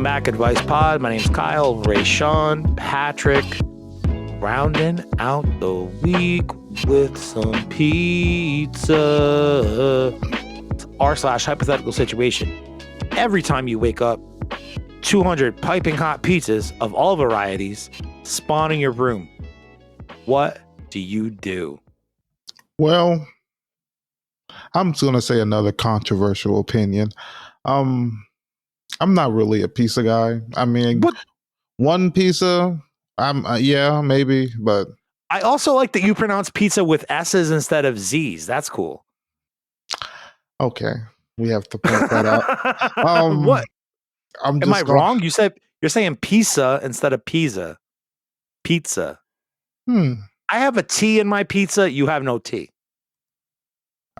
Welcome back, Advice Pod. My name's Kyle, Ray, Sean, Patrick. Rounding out the week with some pizza. R/hypothetical situation. Every time you wake up, 200 piping hot pizzas of all varieties spawn in your room. What do you do? Well, I'm just gonna say another controversial opinion. I'm not really a pizza guy. I mean, What? one pizza, yeah, maybe, but I also like that you pronounce pizza with S's instead of Z's. That's cool. okay, we have to point that out. What? I'm Am I just wrong? You're saying pizza instead of pizza. Pizza. I have a T in my pizza. You have no T.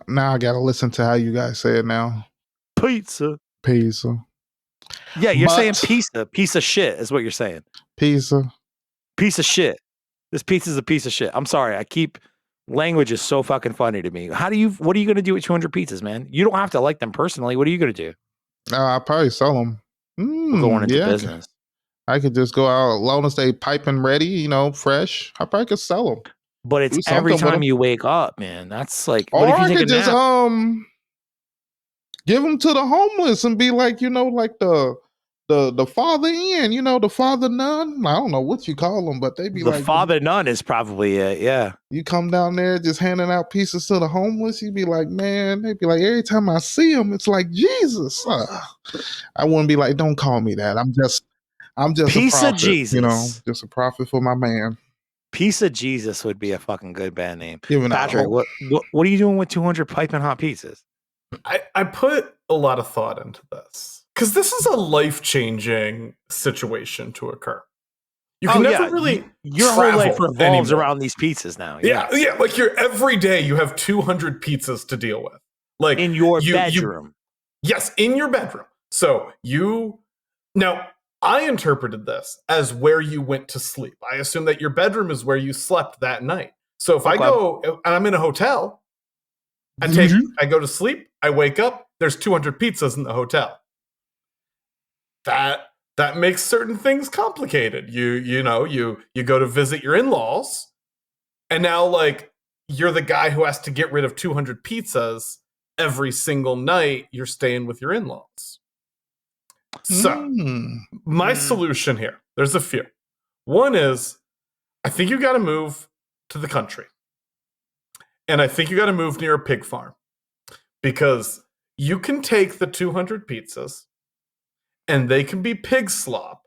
Now I gotta listen to how you guys say it now. Pizza. Yeah, you're saying pizza. Piece of shit is what you're saying. Pizza. Piece of shit. This pizza's a piece of shit. I'm sorry. Language is so fucking funny to me. What are you going to do with 200 pizzas, man? You don't have to like them personally. What are you going to do? I'll probably sell them. We're going into business. I could just go out, as long as they piping ready, fresh. I probably could sell them. But it's every time you wake up, man. That's like, or I could just give them to the homeless and be like, like the father in, the father nun. I don't know what you call them, but they be like the father nun is probably it. Yeah. You come down there just handing out pieces to the homeless. You'd be like, man. They'd be like, every time I see them, it's like Jesus. I wouldn't be like, don't call me that. I'm just piece a prophet, of Jesus. just a prophet for my man. Piece of Jesus would be a fucking good band name. Patrick, what are you doing with 200 piping hot pizzas? I put a lot of thought into this because this is a life-changing situation to occur. You can never really your whole life revolves around these pizzas now. Yeah. Like every day you have 200 pizzas to deal with. Like in your bedroom. Yes, in your bedroom. So now I interpreted this as where you went to sleep. I assume that your bedroom is where you slept that night. So if I go and I'm in a hotel, I go to sleep, I wake up, there's 200 pizzas in the hotel. That makes certain things complicated. You go to visit your in-laws, and now like you're the guy who has to get rid of 200 pizzas every single night you're staying with your in-laws. So my solution here, there's a few. One is, I think you got to move to the country. And I think you got to move near a pig farm, because you can take the 200 pizzas and they can be pig slop.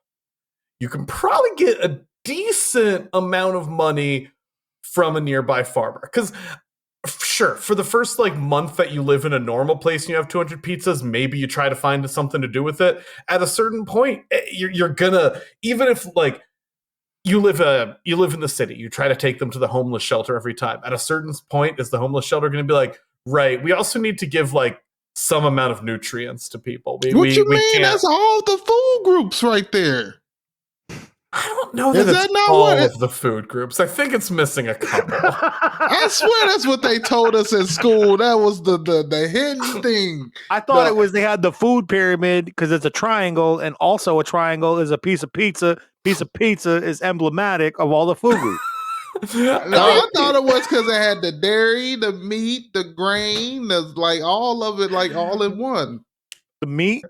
You can probably get a decent amount of money from a nearby farmer. Because sure, for the first like month that you live in a normal place and you have 200 pizzas, maybe you try to find something to do with it. At a certain point, you're gonna, even if like you live in the city, you try to take them to the homeless shelter every time. At a certain point, is the homeless shelter going to be like, right, we also need to give like some amount of nutrients to people. What you mean? That's all the food groups right there. I don't know that it's all of the food groups. I think it's missing a couple. I swear that's what they told us in school. That was the hidden thing. I thought it was they had the food pyramid because it's a triangle, and also a triangle is a piece of pizza. Piece of pizza is emblematic of all the food groups. I thought it was because it had the dairy, the meat, the grain, like all of it, like all in one. The meat?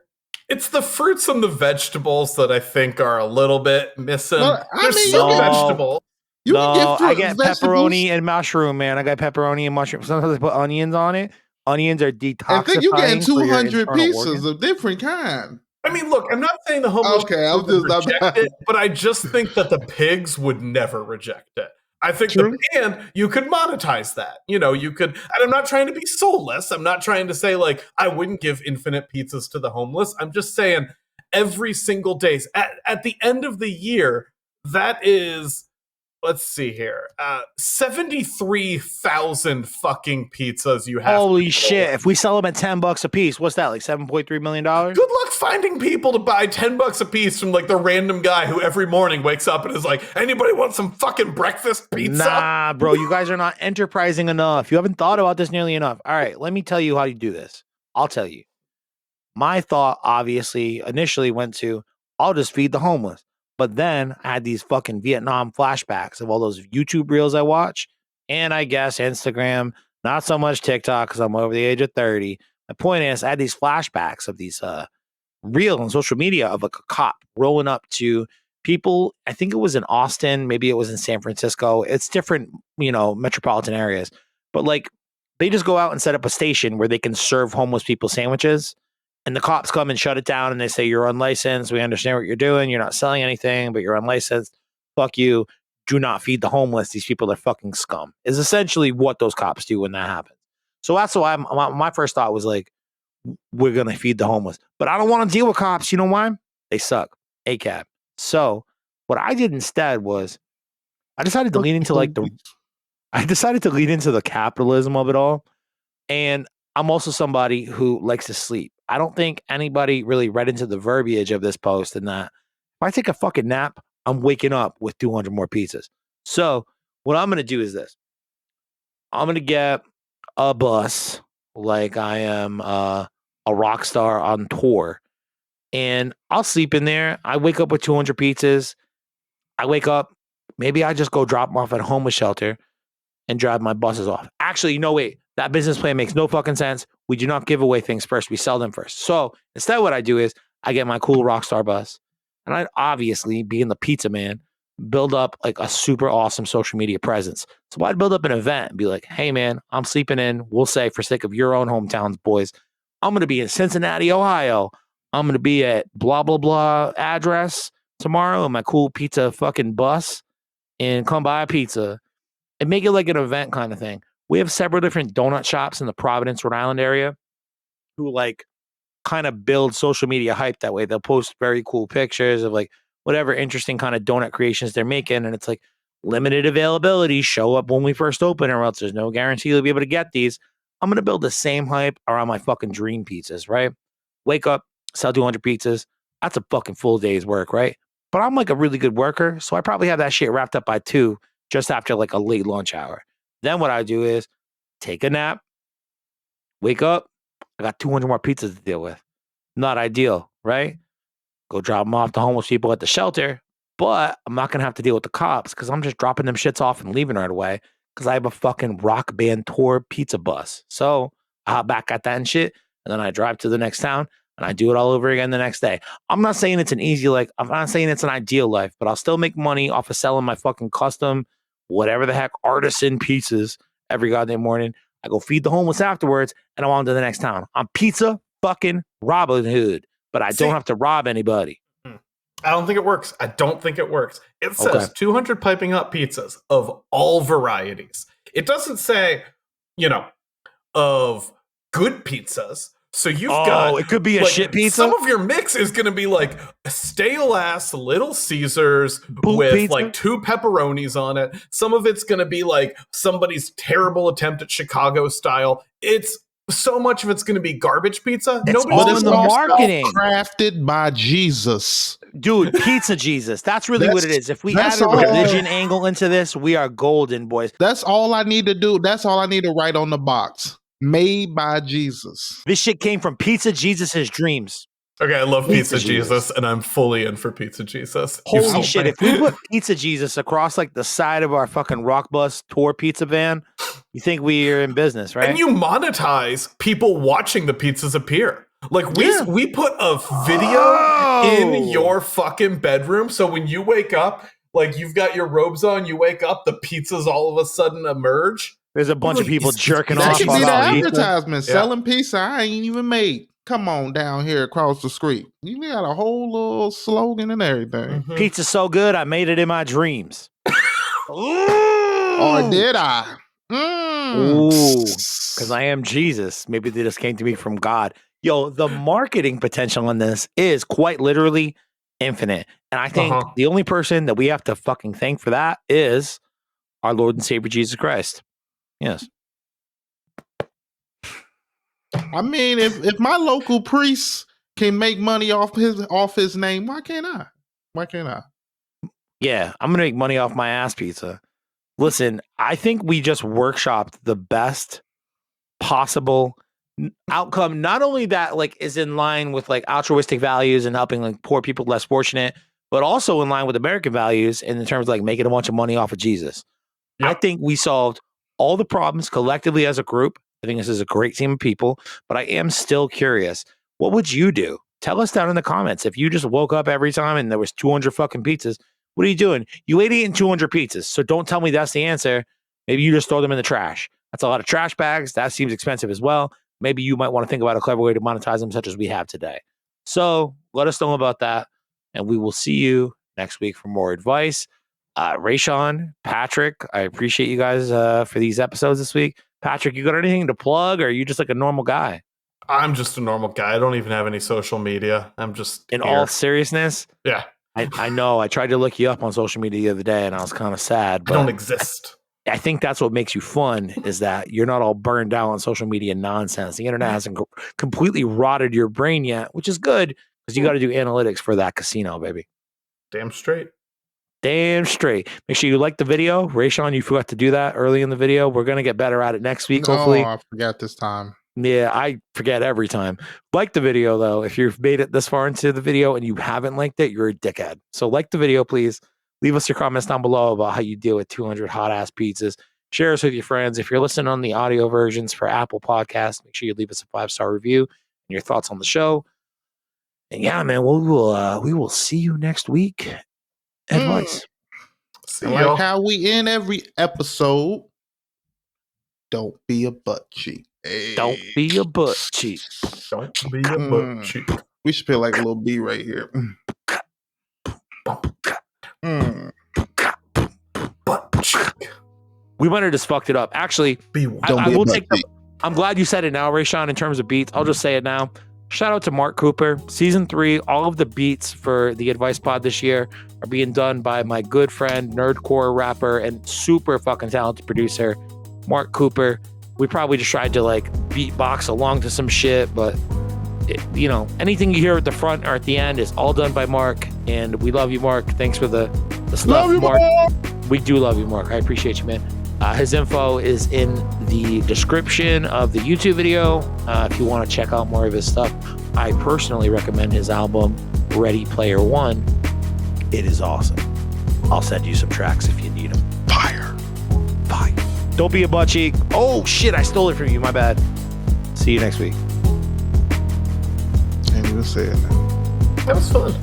It's the fruits and the vegetables that I think are a little bit missing. There's some vegetables. I get pepperoni and mushroom, man. I got pepperoni and mushroom. Sometimes they put onions on it. Onions are detoxifying. I think you're getting 200 pieces of different kind. I mean, look, I'm not saying the homeless would reject it, but I just think that the pigs would never reject it. I think and you could monetize that. You could, and I'm not trying to be soulless. I'm not trying to say like I wouldn't give infinite pizzas to the homeless. I'm just saying every single day at the end of the year, that is, let's see here, 73,000 fucking pizzas you have. Holy shit. If we sell them at $10 a piece, what's that, like $7.3 million? Good luck finding people to buy $10 a piece from like the random guy who every morning wakes up and is like, anybody want some fucking breakfast pizza? Nah, bro, you guys are not enterprising enough. You haven't thought about this nearly enough. All right, let me tell you how you do this. I'll tell you. My thought, obviously, initially went to, I'll just feed the homeless. But then I had these fucking Vietnam flashbacks of all those YouTube reels I watch, and I guess Instagram, not so much TikTok because I'm over the age of 30. My point is, I had these flashbacks of these reels on social media of like a cop rolling up to people. I think it was in Austin, maybe it was in San Francisco. It's different, metropolitan areas. But like they just go out and set up a station where they can serve homeless people sandwiches. And the cops come and shut it down and they say, you're unlicensed. We understand what you're doing. You're not selling anything, but you're unlicensed. Fuck you. Do not feed the homeless. These people are fucking scum, is essentially what those cops do when that happens. So that's why my first thought was like, we're going to feed the homeless. But I don't want to deal with cops. You know why? They suck. ACAB. So what I did instead was I decided to lean into the capitalism of it all. And I'm also somebody who likes to sleep. I don't think anybody really read into the verbiage of this post and that if I take a fucking nap, I'm waking up with 200 more pizzas. So what I'm going to do is this. I'm going to get a bus like I am a rock star on tour. And I'll sleep in there. I wake up with 200 pizzas. I wake up. Maybe I just go drop them off at a homeless shelter and drive my buses off. Actually, no, wait. That business plan makes no fucking sense. We do not give away things first. We sell them first. So instead, what I do is I get my cool Rockstar bus, and I'd obviously, being the pizza man, build up like a super awesome social media presence. So I'd build up an event and be like, hey, man, I'm sleeping in. We'll say, for sake of your own hometowns, boys, I'm going to be in Cincinnati, Ohio. I'm going to be at blah, blah, blah address tomorrow in my cool pizza fucking bus and come buy a pizza. And make it like an event kind of thing. We have several different donut shops in the Providence, Rhode Island area who like kind of build social media hype that way. They'll post very cool pictures of like whatever interesting kind of donut creations they're making. And it's like limited availability. Show up when we first open or else there's no guarantee you'll be able to get these. I'm going to build the same hype around my fucking dream pizzas, right? Wake up, sell 200 pizzas. That's a fucking full day's work, right? But I'm like a really good worker. So I probably have that shit wrapped up by 2. Just after like a late lunch hour. Then what I do is take a nap, wake up, I got 200 more pizzas to deal with. Not ideal, right? Go drop them off to homeless people at the shelter, but I'm not going to have to deal with the cops because I'm just dropping them shits off and leaving right away because I have a fucking rock band tour pizza bus. So I hop back at that and shit, and then I drive to the next town and I do it all over again the next day. I'm not saying it's an easy, I'm not saying it's an ideal life, but I'll still make money off of selling my fucking custom, whatever the heck, artisan pizzas every goddamn morning. I go feed the homeless afterwards, and I'm on to the next town. I'm pizza fucking Robin Hood, but I don't have to rob anybody. I don't think it works. It says 200 piping hot pizzas of all varieties. It doesn't say, of good pizzas. So you've got... it could be a shit pizza? Some of your mix is going to be like stale-ass Little Caesars with pizza? like 2 pepperonis on it. Some of it's going to be like somebody's terrible attempt at Chicago style. So much of it's going to be garbage pizza. Nobody's all in the marketing. Crafted by Jesus. Dude, pizza Jesus. That's really what it is. If we add a religion angle into this, we are golden, boys. That's all I need to do. That's all I need to write on the box. Made by Jesus. This shit came from Pizza Jesus's dreams. Okay, I love Pizza Jesus, and I'm fully in for Pizza Jesus. Holy shit, if we put Pizza Jesus across like the side of our fucking rock bus tour pizza van, you think we are in business, right? And you monetize people watching the pizzas appear. Like we put a video in your fucking bedroom, so when you wake up, like you've got your robes on, you wake up, the pizzas all of a sudden emerge. There's a bunch of people jerking off. That should be the advertisement. Selling pizza I ain't even made. Come on down here across the street. You got a whole little slogan and everything. Mm-hmm. Pizza's so good, I made it in my dreams. Or did I? Ooh, because I am Jesus. Maybe they just came to me from God. Yo, the marketing potential on this is quite literally infinite. And I think the only person that we have to fucking thank for that is our Lord and Savior Jesus Christ. Yes. I mean, if my local priest can make money off his name, why can't I? Why can't I? Yeah, I'm gonna make money off my ass pizza. Listen, I think we just workshopped the best possible outcome, not only that like is in line with like altruistic values and helping like poor people less fortunate, but also in line with American values in terms of like making a bunch of money off of Jesus. I Yep. think we solved all the problems collectively as a group. I think this is a great team of people, but I am still curious. What would you do? Tell us down in the comments. If you just woke up every time and there was 200 fucking pizzas, what are you doing? You ain't eating 200 pizzas. So don't tell me that's the answer. Maybe you just throw them in the trash. That's a lot of trash bags. That seems expensive as well. Maybe you might want to think about a clever way to monetize them, such as we have today. So let us know about that. And we will see you next week for more advice. Rayshawn, Patrick, I appreciate you guys for these episodes this week. Patrick, you got anything to plug, or are you just like a normal guy? I'm just a normal guy. I don't even have any social media. I'm just In here. all seriousness, Yeah. I know. I tried to look you up on social media the other day, and I was kind of sad. I But don't exist. I think that's what makes you fun, is that you're not all burned out on social media nonsense. The internet hasn't completely rotted your brain yet, which is good because you got to do analytics for that casino, baby. Damn straight. Damn straight. Make sure you like the video. Rayshawn, you forgot to do that early in the video. We're going to get better at it next week, hopefully. I forgot this time. Yeah, I forget every time. Like the video, though. If you've made it this far into the video and you haven't liked it, you're a dickhead. So like the video, please. Leave us your comments down below about how you deal with 200 hot-ass pizzas. Share us with your friends. If you're listening on the audio versions for Apple Podcasts, make sure you leave us a 5-star review and your thoughts on the show. And yeah, man, we will see you next week. Advice. See Like y'all. how we end every episode. Don't be a butt cheek. Hey. Don't be a butt cheek. Don't be a butt cheek. We should feel like a little B right here. Butt cheek. We might have just fucked it up. Actually, Don't be a butt cheek. I'm glad you said it now, Rayshawn, in terms of beats. I'll just say it now. Shout out to Mark Cooper. Season 3, all of the beats for the Advice Pod this year are being done by my good friend, nerdcore rapper, and super fucking talented producer, Mark Cooper. We probably just tried to like beatbox along to some shit, but anything you hear at the front or at the end is all done by Mark. And we love you, Mark. Thanks for the stuff, Love you, Mark. Mark. We do love you, Mark. I appreciate you, man. His info is in the description of the YouTube video. If you want to check out more of his stuff, I personally recommend his album, Ready Player One. It is awesome. I'll send you some tracks if you need them. Fire. Don't be a butt cheek. Oh, shit, I stole it from you. My bad. See you next week. Can't even say it now. That was fun.